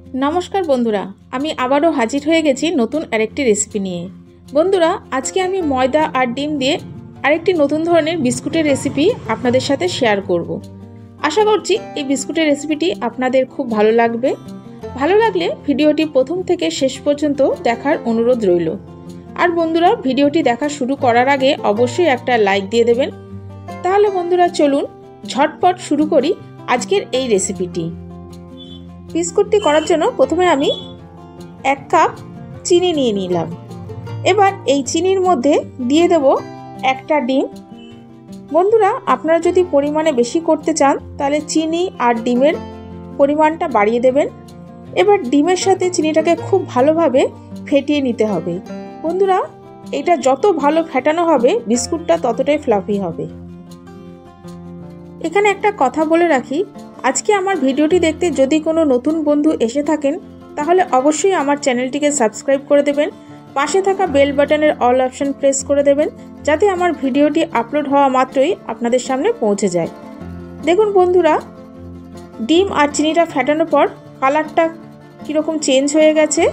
नमस्कार बंधुरा आमी आबारो हाजिर हये गेছি नतून आरेकटी रेसिपि निये। बंधुरा आज के आमी मयदा और डिम दिए आरेकटी नतून धरनेर बिस्कुटेर रेसिपि आपनादेर साथे शेयर करब। आशा करछि এই बिस्कुटेर रेसिपिटी आपनादेर खूब भालो लागबे। भालो लागले भिडियोटी प्रथम थेके शेष पर्यन्त देखार अनुरोध रइल। और बंधुरा भिडियोटी देखा शुरू करार आगे अवश्यई एकटा लाइक दिए देबेन। ताहले बंधुरा चलुन झटपट शुरू करी आजकेर এই रेसिपिटी। बिस्कुटटी करार जोन्नो प्रथमे आमी 1 कप चीनी निये निलाम। एबार এই চিনির মধ্যে দিয়ে দেব একটা ডিম। বন্ধুরা আপনারা যদি পরিমাণে বেশি করতে চান তাহলে চিনি আর ডিমের পরিমাণটা বাড়িয়ে দেবেন। এবার ডিমের সাথে চিনিটাকে খুব ভালোভাবে ফেটিয়ে নিতে হবে। বন্ধুরা এটা যত ভালো ফেটানো হবে বিস্কুটটা ততটাই ফ্লাফি হবে। এখানে একটা কথা বলে রাখি, আজকে আমার ভিডিওটি দেখতে যদি কোনো নতুন বন্ধু এসে থাকেন তাহলে অবশ্যই আমার চ্যানেলটিকে সাবস্ক্রাইব করে দেবেন। পাশে থাকা বেল বাটনের অল অপশন প্রেস করে দেবেন যাতে আমার ভিডিওটি আপলোড হওয়া মাত্রই আপনাদের সামনে পৌঁছে যায়। দেখুন বন্ধুরা ডিম আর চিনিটা ফেটানোর পর কালারটা কীরকম চেঞ্জ হয়ে গেছে।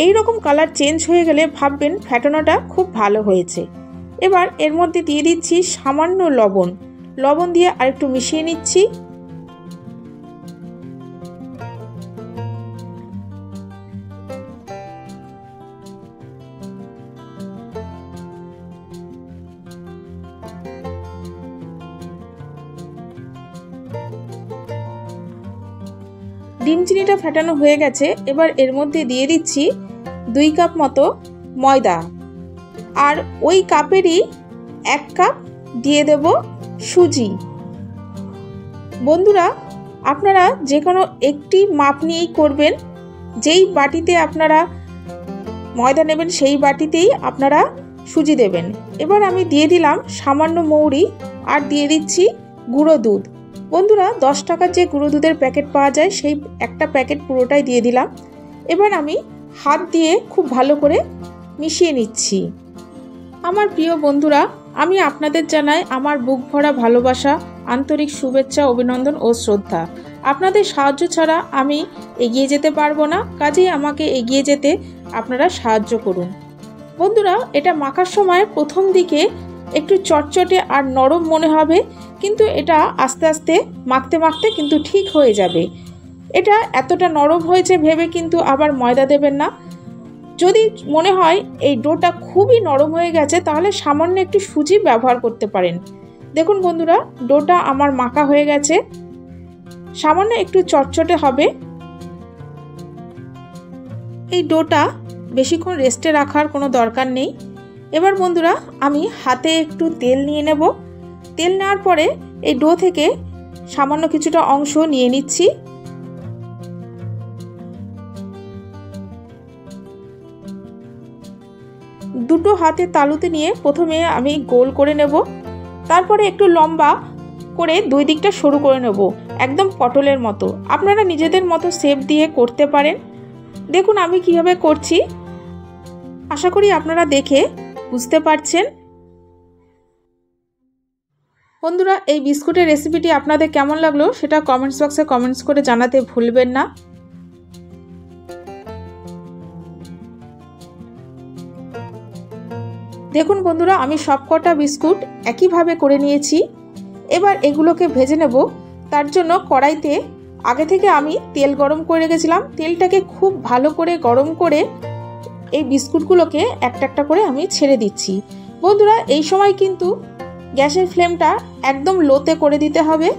এই রকম কালার চেঞ্জ হয়ে গেলে ভাববেন ফেটানোটা খুব ভালো হয়েছে। এবার এর মধ্যে দিয়ে দিচ্ছি সামান্য লবণ। লবণ দিয়ে আরেকটু মিশিয়ে নিচ্ছি। ডিম চিনিটা ফেটানো হয়ে গেছে। এবার এর মধ্যে দিয়ে দিচ্ছি 2 কাপ মতো ময়দা আর ওই কাপেরই 1 কাপ দিয়ে দেব সুজি। বন্ধুরা আপনারা যে কোনো একটি মাপ নিয়েই করবেন। যেই বাটিতে আপনারা ময়দা নেবেন সেই বাটিতেই আপনারা সুজি দেবেন। এবার আমি দিয়ে দিলাম সামান্য মৌরি আর দিয়ে দিচ্ছি গুঁড়ো দুধ। বন্ধুরা 10 টাকার যে গুঁড়ো দুধের প্যাকেট পাওয়া যায় সেই একটা প্যাকেট পুরোটাই দিয়ে দিলাম। এবার আমি হাত দিয়ে খুব ভালো করে মিশিয়ে নিচ্ছি। আমার প্রিয় বন্ধুরা আমি আপনাদের জানাই আমার বুক ভরা ভালোবাসা, আন্তরিক শুভেচ্ছা, অভিনন্দন ও শ্রদ্ধা। আপনাদের সাহায্য ছাড়া আমি এগিয়ে যেতে পারবো না, কাজেই আমাকে এগিয়ে যেতে আপনারা সাহায্য করুন। বন্ধুরা এটা মাখার সময় প্রথম দিকে একটু চটচটে আর নরম মনে হবে, কিন্তু এটা আস্তে আস্তে মাখতে মাখতে কিন্তু ঠিক হয়ে যাবে। এটা এতটা নরম হয়েছে ভেবে কিন্তু আবার ময়দা দেবেন না। যদি মনে হয় এই ডোটা খুবই নরম হয়ে গেছে তাহলে সামান্য একটু সুজি ব্যবহার করতে পারেন। দেখুন বন্ধুরা ডোটা আমার মাখা হয়ে গেছে, সামান্য একটু চটচটে হবে। এই ডোটা বেশিক্ষণ রেস্টে রাখার কোনো দরকার নেই। এবার বন্ধুরা আমি হাতে একটু তেল নিয়ে নেব। তেল নেওয়ার পরে এই ডো থেকে সামান্য কিছুটা অংশ নিয়ে নিচ্ছি। দুটো হাতে তালুতে নিয়ে প্রথমে আমি গোল করে নেব, তারপরে একটু লম্বা করে দুই দিকটা সরু করে নেব, একদম পটলের মতো। আপনারা নিজেদের মতো শেপ দিয়ে করতে পারেন। দেখুন আমি কিভাবে করছি, আশা করি আপনারা দেখে বুঝতে পারছেন। বন্ধুরা এই বিস্কুটের রেসিপিটি আপনাদের কেমন লাগলো সেটা কমেন্টস বক্সে কমেন্টস করে জানাতে ভুলবেন না। দেখুন বন্ধুরা আমি সবকটা বিস্কুট একইভাবে করে নিয়েছি। এবার এগুলোকে ভেজে নেব। তার জন্য কড়াইতে আগে থেকে আমি তেল গরম করে রেখেছিলাম। তেলটাকে খুব ভালো করে গরম করে এই বিস্কুটগুলোকে একটা একটা করে আমি ছেড়ে দিচ্ছি। বন্ধুরা এই সময় কিন্তু গ্যাসের ফ্লেমটা একদম লোতে করে দিতে হবে।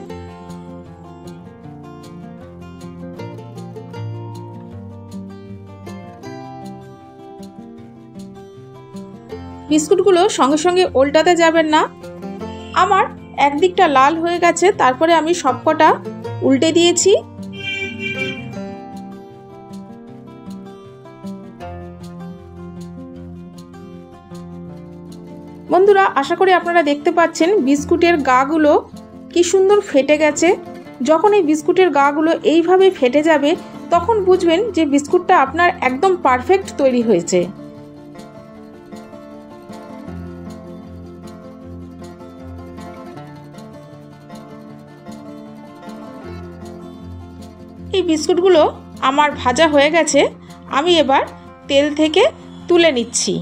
বিস্কুটগুলো সঙ্গে সঙ্গে উল্টাতে যাবেন না। আমার একদিকটা লাল হয়ে গেছে, তারপরে আমি সবকটা উল্টে দিয়েছি। বন্ধুরা আশা করি আপনারা দেখতে পাচ্ছেন বিস্কুটের গাগুলো কি সুন্দর ফেটে গেছে। যখন এই বিস্কুটের গাগুলো এইভাবে ফেটে যাবে তখন বুঝবেন যে বিস্কুটটা আপনার একদম পারফেক্ট তৈরি হয়েছে। এই বিস্কুটগুলো আমার ভাজা হয়ে গেছে। আমি এবার তেল থেকে তুলে নিচ্ছি।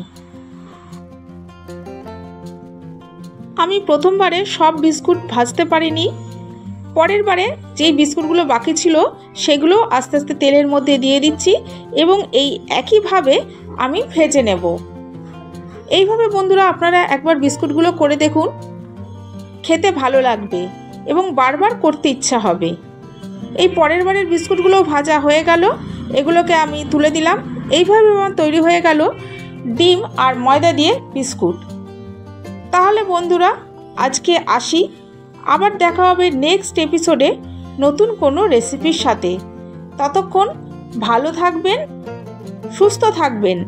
আমি প্রথমবারে সব বিস্কুট ভাজতে পারিনি, পরের বারে যেই বিস্কুটগুলো বাকি ছিল সেগুলো আস্তে আস্তে তেলের মধ্যে দিয়ে দিচ্ছি এবং এই একইভাবে আমি ভেজে নেব। এইভাবে বন্ধুরা আপনারা একবার বিস্কুটগুলো করে দেখুন, খেতে ভালো লাগবে এবং বারবার করতে ইচ্ছা হবে। এই পরের বারের বিস্কুটগুলো ভাজা হয়ে গেল, এগুলোকে আমি তুলে দিলাম। এইভাবে আমার তৈরি হয়ে গেল ডিম আর ময়দা দিয়ে বিস্কুট। তাহলে বন্ধুরা আজকে আসি, আবার দেখা হবে নেক্সট এপিসোডে নতুন কোনো রেসিপির সাথে। ততক্ষণ ভালো থাকবেন, সুস্থ থাকবেন।